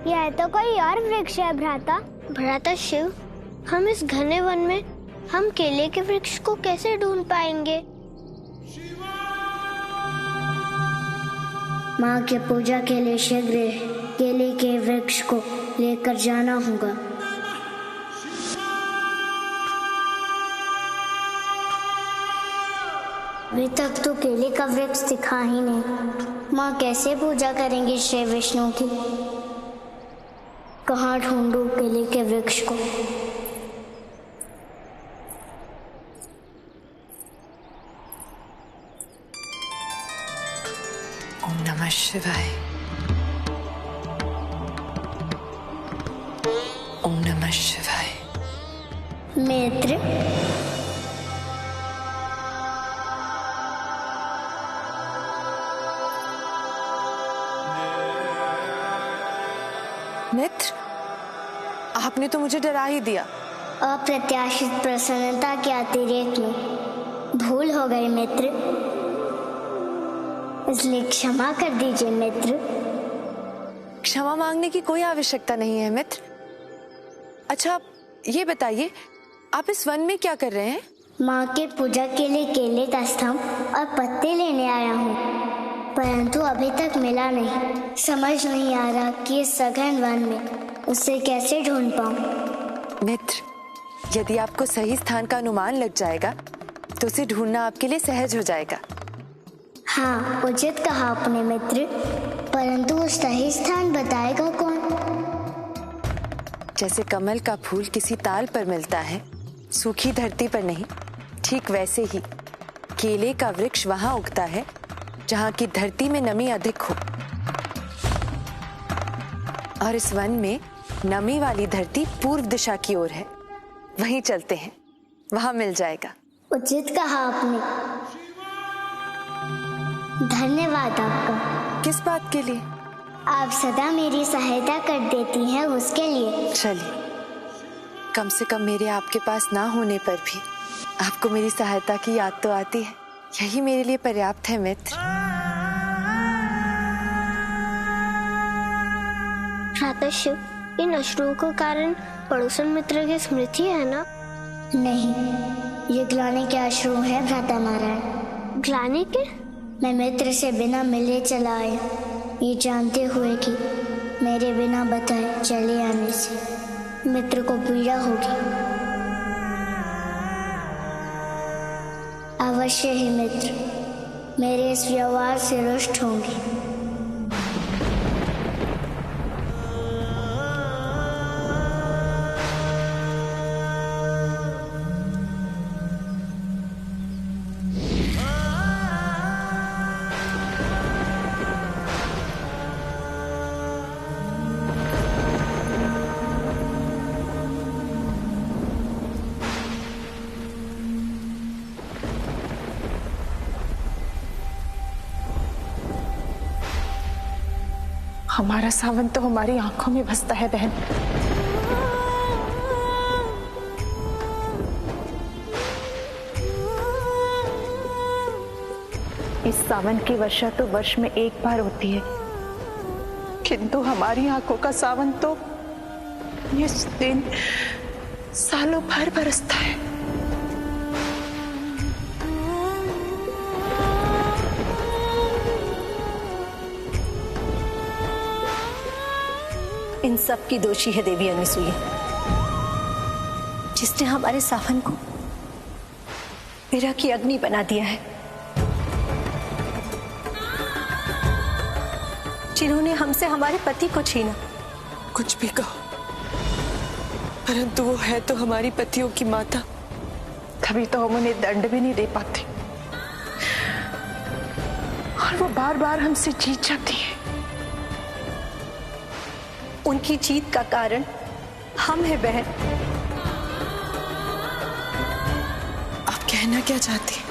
यह तो कोई और वृक्ष है भ्राता। भ्राता शिव, हम इस घने वन में हम केले के वृक्ष को कैसे ढूंढ पाएंगे? माँ के पूजा के लिए शीघ्र केले के वृक्ष को लेकर जाना होगा। अभी तक तो केले का वृक्ष दिखा ही नहीं। माँ कैसे पूजा करेंगी श्री विष्णु की? कहाँ ढूंढूं केले के वृक्ष को? ओम नमः शिवाय। ओम नमः शिवाय। मित्र, मित्र, आपने तो मुझे डरा ही दिया। अप्रत्याशित प्रसन्नता के अतिरेक में भूल हो गई मित्र, इसलिए क्षमा कर दीजिए मित्र। क्षमा मांगने की कोई आवश्यकता नहीं है मित्र। अच्छा ये बताइए, आप इस वन में क्या कर रहे हैं? माँ के पूजा के लिए केले का स्तंभ और पत्ते लेने आया हूँ, परंतु अभी तक मिला नहीं। समझ नहीं आ रहा कि इस सघन वन में उसे कैसे ढूंढ पाऊँ। मित्र, यदि आपको सही स्थान का अनुमान लग जाएगा तो उसे ढूंढना आपके लिए सहज हो जाएगा। हाँ, उचित कहा आपने मित्र, परंतु वो सही स्थान बताएगा कौन? जैसे कमल का फूल किसी ताल पर मिलता है, सूखी धरती पर नहीं, ठीक वैसे ही केले का वृक्ष वहां उगता है जहां की धरती में नमी अधिक हो। और इस वन में नमी वाली धरती पूर्व दिशा की ओर है। वहीं चलते हैं, वहां मिल जाएगा। उचित कहा आपने, धन्यवाद आपका। किस बात के लिए? आप सदा मेरी सहायता कर देती हैं, उसके लिए। चलिए, कम से कम मेरे आपके पास ना होने पर भी आपको मेरी सहायता की याद तो आती है, यही मेरे लिए पर्याप्त है मित्र। भ्राता शिव, इन अश्रुओं के कारण पड़ोसन मित्र की स्मृति है ना? नहीं, ये ग्लानि के अश्रु है भ्राता नारायण। ग्लानि के? मैं मित्र से बिना मिले चला आया, ये जानते हुए कि मेरे बिना बताए चले आने से मित्र को पीड़ा होगी। अवश्य ही मित्र मेरे इस व्यवहार से रुष्ट होंगे। हमारा सावन तो हमारी आंखों में बसता है बहन। इस सावन की वर्षा तो वर्ष में एक बार होती है, किंतु हमारी आंखों का सावन तो इस दिन सालों भर बरसता है। इन सब की दोषी है देवी अनुसुईया, जिसने हमारे सावन को विरह की अग्नि बना दिया है, जिन्होंने हमसे हमारे पति को छीना। कुछ भी कहो, परंतु वो है तो हमारी पतियों की माता। तभी तो हम उन्हें दंड भी नहीं दे पाते, और वो बार बार हमसे जीत जाती है। उनकी जीत का कारण हम हैं बहन। आप कहना क्या चाहती हैं?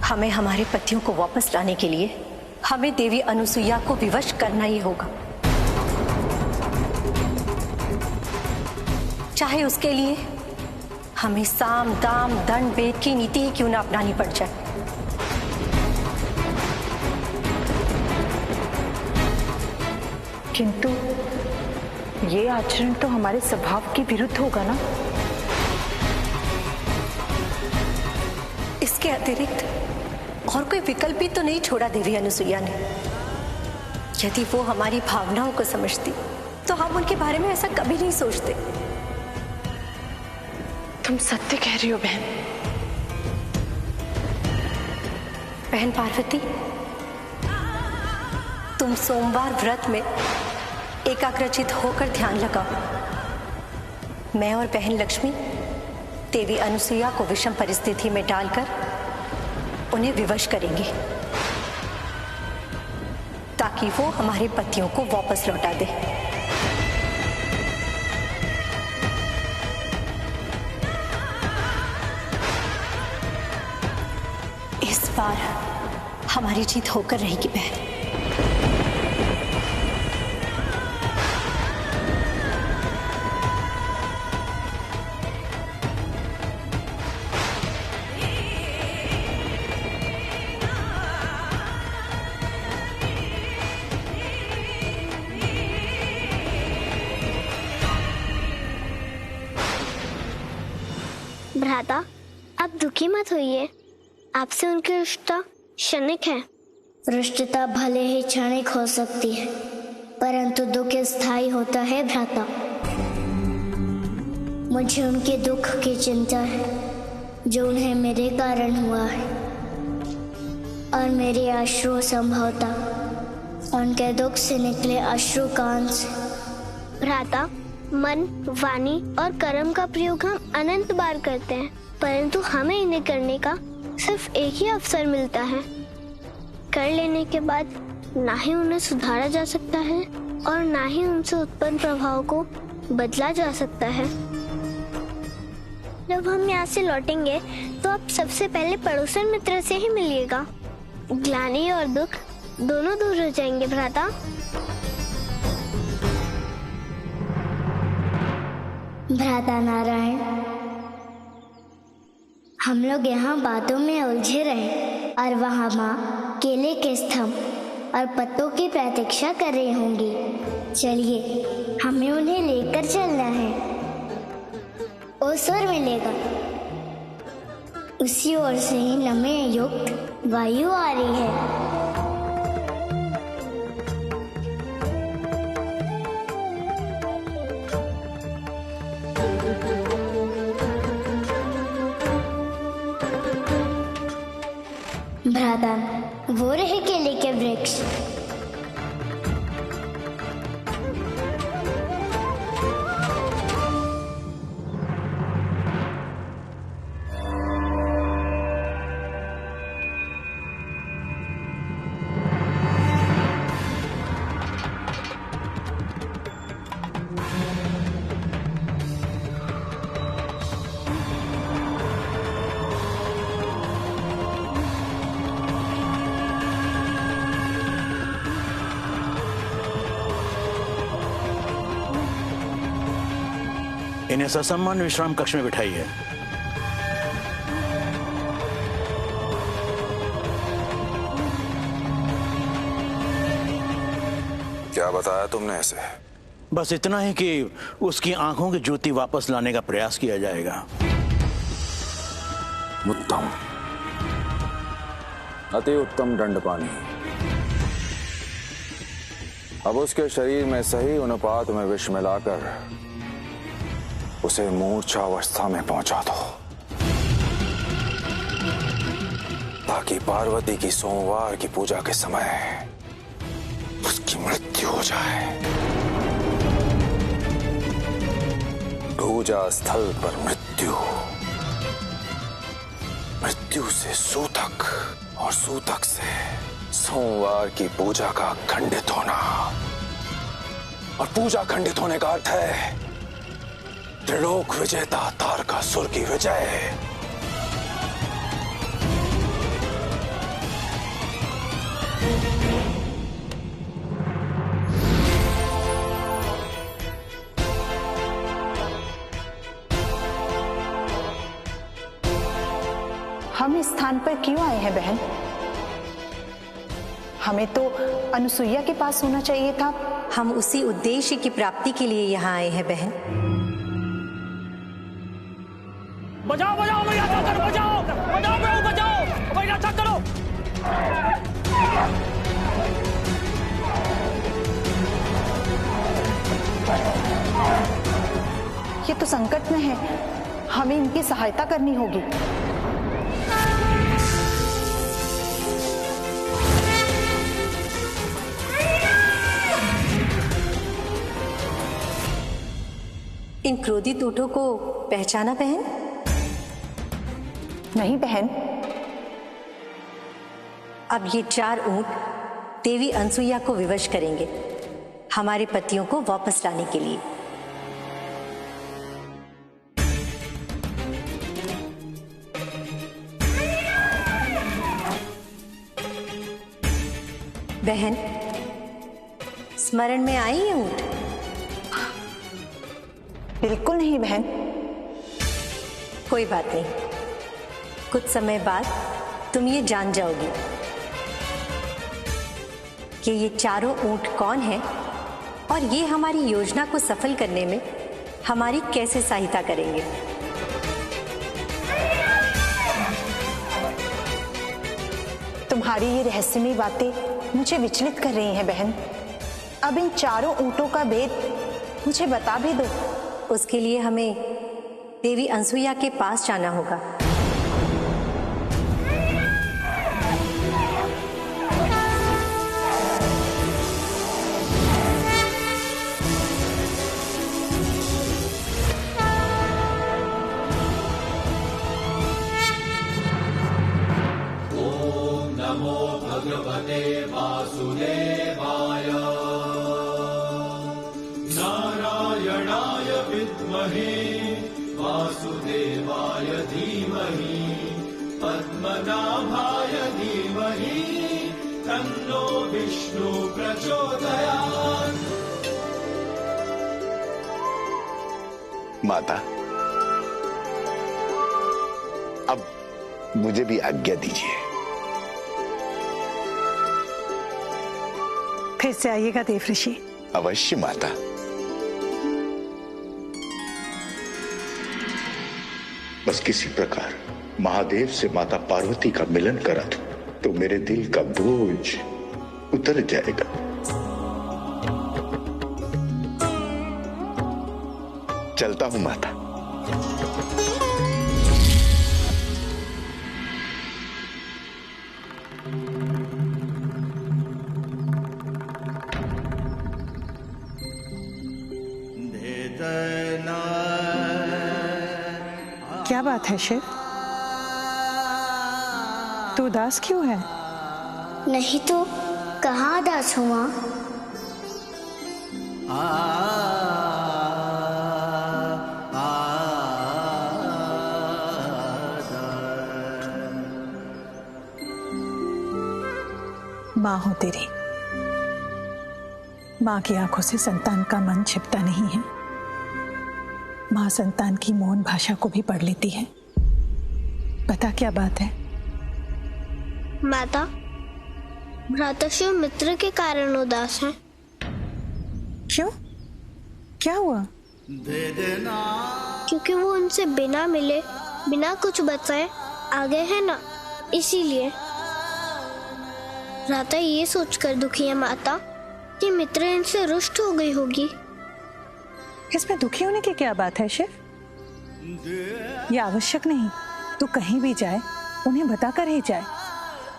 हमें हमारे पतियों को वापस लाने के लिए हमें देवी अनुसुईया को विवश करना ही होगा, चाहे उसके लिए हमें साम दाम दंड भेद की नीति ही क्यों ना अपनानी पड़ जाए। किंतु ये आचरण तो हमारे स्वभाव के विरुद्ध होगा ना। इसके अतिरिक्त और कोई विकल्प भी तो नहीं छोड़ा देवी अनुसुईया ने। यदि वो हमारी भावनाओं को समझती तो हम उनके बारे में ऐसा कभी नहीं सोचते। तुम सत्य कह रही हो बहन। बहन पार्वती, तुम सोमवार व्रत में एकाग्रचित होकर ध्यान लगाओ। मैं और बहन लक्ष्मी देवी अनुसुईया को विषम परिस्थिति में डालकर उन्हें विवश करेंगे ताकि वो हमारे पतियों को वापस लौटा दे। इस बार हमारी जीत होकर रहेगी बहन। भ्राता, आप दुखी मत होइए। आपसे उनकी रिश्ता क्षणिक है। रिश्ता भले ही क्षणिक हो सकती है, परंतु दुख स्थायी होता है भ्राता। मुझे उनके दुख की चिंता है जो उन्हें मेरे कारण हुआ है, और मेरे अश्रु संभवतः उनके दुख से निकले अश्रु कान से। भ्राता, मन, वाणी और कर्म का प्रयोग हम अनंत बार करते हैं, परंतु हमें इन्हें करने का सिर्फ एक ही अवसर मिलता है। कर लेने के बाद ना ही उन्हें सुधारा जा सकता है और ना ही उनसे उत्पन्न प्रभाव को बदला जा सकता है। जब हम यहाँ से लौटेंगे तो आप सबसे पहले पड़ोसन मित्र से ही मिलिएगा। ग्लानि और दुख दोनों दूर हो जाएंगे भ्राता। भ्राता नारायण, हम लोग यहाँ बातों में उलझे रहे और वहाँ माँ केले के स्तंभ और पत्तों की प्रतीक्षा कर रही होंगी। चलिए, हमें उन्हें लेकर चलना है। उस ओर मिलेगा, उसी ओर से ही नमी युक्त वायु आ रही है। भ्राता, वो रहे केले के वृक्ष। इन्हें ससम्मान विश्राम कक्ष में बिठाइए। क्या बताया तुमने ऐसे? बस इतना ही कि उसकी आंखों की ज्योति वापस लाने का प्रयास किया जाएगा। उत्तम, अति उत्तम दंडपानी। अब उसके शरीर में सही अनुपात में विष मिलाकर उसे मूर्छावस्था में पहुंचा दो, ताकि पार्वती की सोमवार की पूजा के समय उसकी मृत्यु हो जाए। पूजा स्थल पर मृत्यु, मृत्यु से सूतक और सूतक से सोमवार की पूजा का खंडित होना, और पूजा खंडित होने का अर्थ है त्रिलोक विजेता तारकासुर की विजय। हम इस स्थान पर क्यों आए हैं बहन? हमें तो अनुसुईया के पास होना चाहिए था, हम उसी उद्देश्य की प्राप्ति के लिए यहाँ आए हैं बहन। बजाओ बजाओ भैया, बजाओ बजाओ बजाओ बजाओ भैया, अच्छा करो। ये तो संकट में है, हमें इनकी सहायता करनी होगी। इन क्रोधित ऊँटों को पहचाना बहन? नहीं बहन। अब ये 4 ऊँट देवी अनसुईया को विवश करेंगे हमारे पतियों को वापस लाने के लिए। बहन, स्मरण में आई ये ऊँट? बिल्कुल नहीं बहन। कोई बात नहीं, कुछ समय बाद तुम ये जान जाओगी कि ये चारों ऊँट कौन हैं और ये हमारी योजना को सफल करने में हमारी कैसे सहायता करेंगे। तुम्हारी ये रहस्यमयी बातें मुझे विचलित कर रही हैं बहन। अब इन चारों ऊँटों का भेद मुझे बता भी दो। उसके लिए हमें देवी अनसुईया के पास जाना होगा। ओम नमो भगवते वासुदेवाय, नारायणाय विद्महे वासुदेवाय धीमहि, पद्मनाभाय धीमहि तन्नो विष्णु प्रचोदयात्। माता, अब मुझे भी आज्ञा दीजिए। फिर से आइएगा देव ऋषि। अवश्य माता। बस किसी प्रकार महादेव से माता पार्वती का मिलन करा दो तो मेरे दिल का बोझ उतर जाएगा। चलता हूं माता। क्या बात है शिव, तू उदास क्यों है? नहीं तो कहाँ उदास हूँ माँ? माँ हो तेरी, माँ की आंखों से संतान का मन छिपता नहीं है। माँ संतान की मौन भाषा को भी पढ़ लेती है। पता क्या बात है? माता, भ्राताश्री मित्र के कारण उदास हैं। क्यों? क्या हुआ? क्योंकि वो उनसे बिना मिले, बिना कुछ बताए आ गए हैं ना, इसीलिए। भ्राता ये सोचकर दुखी है माता कि मित्र इनसे रुष्ट हो गई होगी। इसमें दुखी होने की क्या बात है शिव? यह आवश्यक नहीं, तू कहीं भी जाए उन्हें बताकर ही जाए।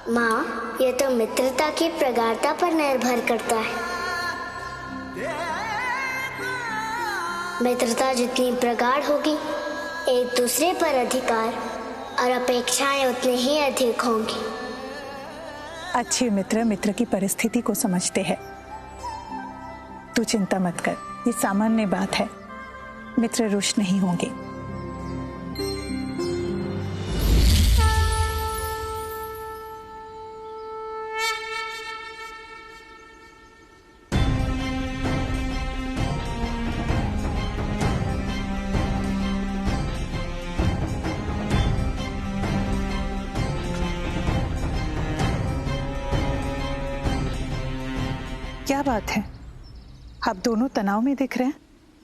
माँ, ये तो मित्रता की प्रगाढ़ता पर निर्भर करता है। मित्रता जितनी प्रगाढ़ होगी, एक दूसरे पर अधिकार और अपेक्षाएं उतनी ही अधिक होंगी। अच्छे मित्र मित्र की परिस्थिति को समझते हैं। तू चिंता मत कर, ये सामान्य बात है। मित्र रुष्ट नहीं होंगे। क्या बात है? आप दोनों तनाव में दिख रहे हैं।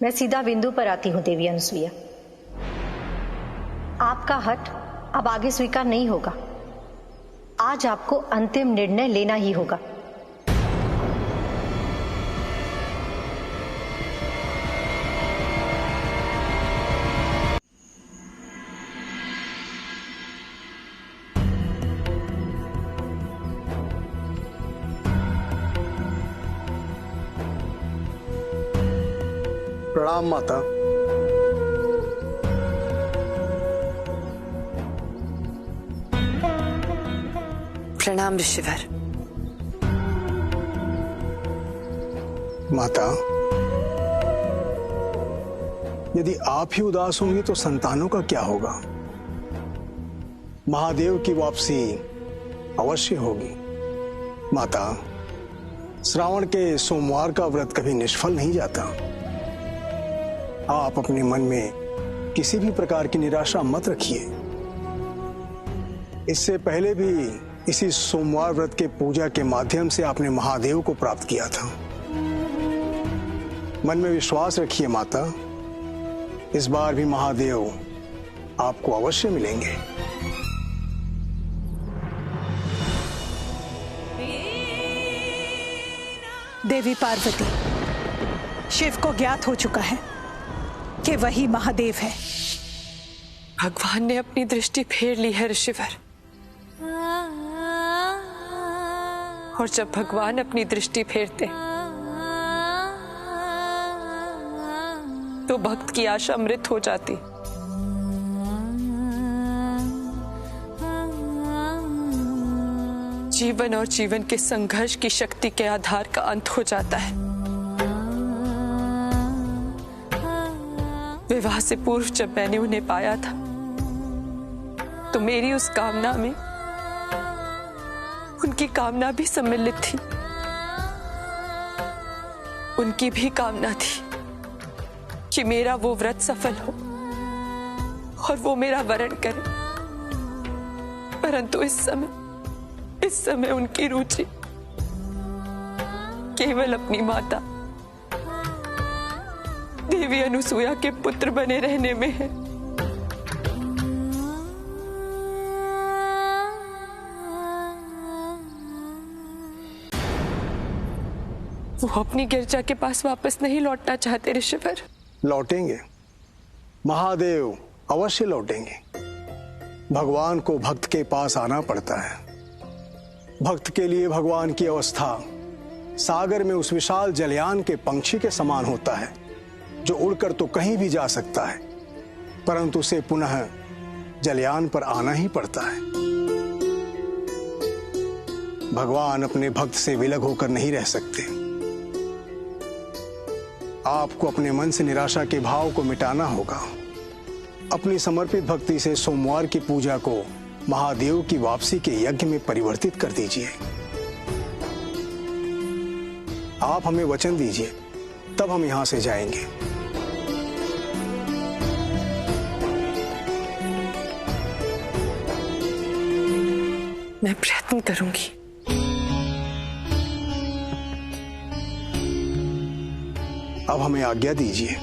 मैं सीधा बिंदु पर आती हूँ देवी अनुसुईया। आपका हठ अब आगे स्वीकार नहीं होगा। आज आपको अंतिम निर्णय लेना ही होगा। प्रणाम माता। प्रणाम ऋषिवर। माता, यदि आप ही उदास होंगी तो संतानों का क्या होगा? महादेव की वापसी अवश्य होगी। माता, श्रावण के सोमवार का व्रत कभी निष्फल नहीं जाता। आप अपने मन में किसी भी प्रकार की निराशा मत रखिए। इससे पहले भी इसी सोमवार व्रत के पूजा के माध्यम से आपने महादेव को प्राप्त किया था। मन में विश्वास रखिए माता, इस बार भी महादेव आपको अवश्य मिलेंगे। देवी पार्वती, शिव को ज्ञात हो चुका है कि वही महादेव है। भगवान ने अपनी दृष्टि फेर ली है ऋषिवर, और जब भगवान अपनी दृष्टि फेरते तो भक्त की आशा मृत हो जाती। जीवन और जीवन के संघर्ष की शक्ति के आधार का अंत हो जाता है। विवाह से पूर्व जब मैंने उन्हें पाया था तो मेरी उस कामना में उनकी कामना भी सम्मिलित थी। उनकी भी कामना थी कि मेरा वो व्रत सफल हो और वो मेरा वरण करे, परंतु इस समय उनकी रुचि केवल अपनी माता देवी अनुसूया के पुत्र बने रहने में है। वो अपनी गिरजा के पास वापस नहीं लौटना चाहते ऋषिवर। लौटेंगे, महादेव अवश्य लौटेंगे। भगवान को भक्त के पास आना पड़ता है। भक्त के लिए भगवान की अवस्था सागर में उस विशाल जलयान के पंछी के समान होता है, जो उड़कर तो कहीं भी जा सकता है, परंतु उसे पुनः जलयान पर आना ही पड़ता है। भगवान अपने भक्त से विलग होकर नहीं रह सकते। आपको अपने मन से निराशा के भाव को मिटाना होगा। अपनी समर्पित भक्ति से सोमवार की पूजा को महादेव की वापसी के यज्ञ में परिवर्तित कर दीजिए। आप हमें वचन दीजिए, तब हम यहां से जाएंगे। मैं प्रयत्न करूंगी। अब हमें आज्ञा दीजिए।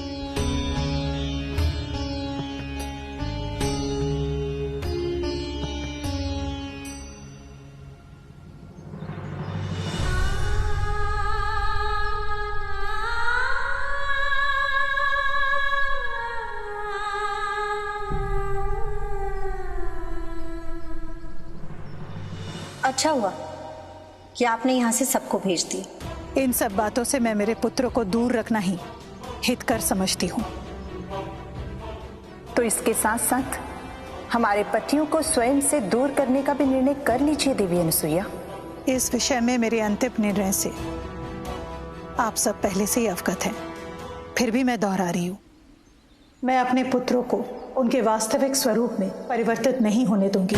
अच्छा हुआ कि आपने यहां से सबको भेज दिया। इन सब बातों से मैं मेरे पुत्र को दूर रखना ही हितकर समझती हूँ। तो इसके साथ साथ हमारे पतियों को स्वयं से दूर करने का भी निर्णय कर लीजिए देवी अनुसुईया। इस विषय में मेरे अंतिम निर्णय से आप सब पहले से ही अवगत हैं, फिर भी मैं दोहरा रही हूँ। मैं अपने पुत्रों को उनके वास्तविक स्वरूप में परिवर्तित नहीं होने दूंगी।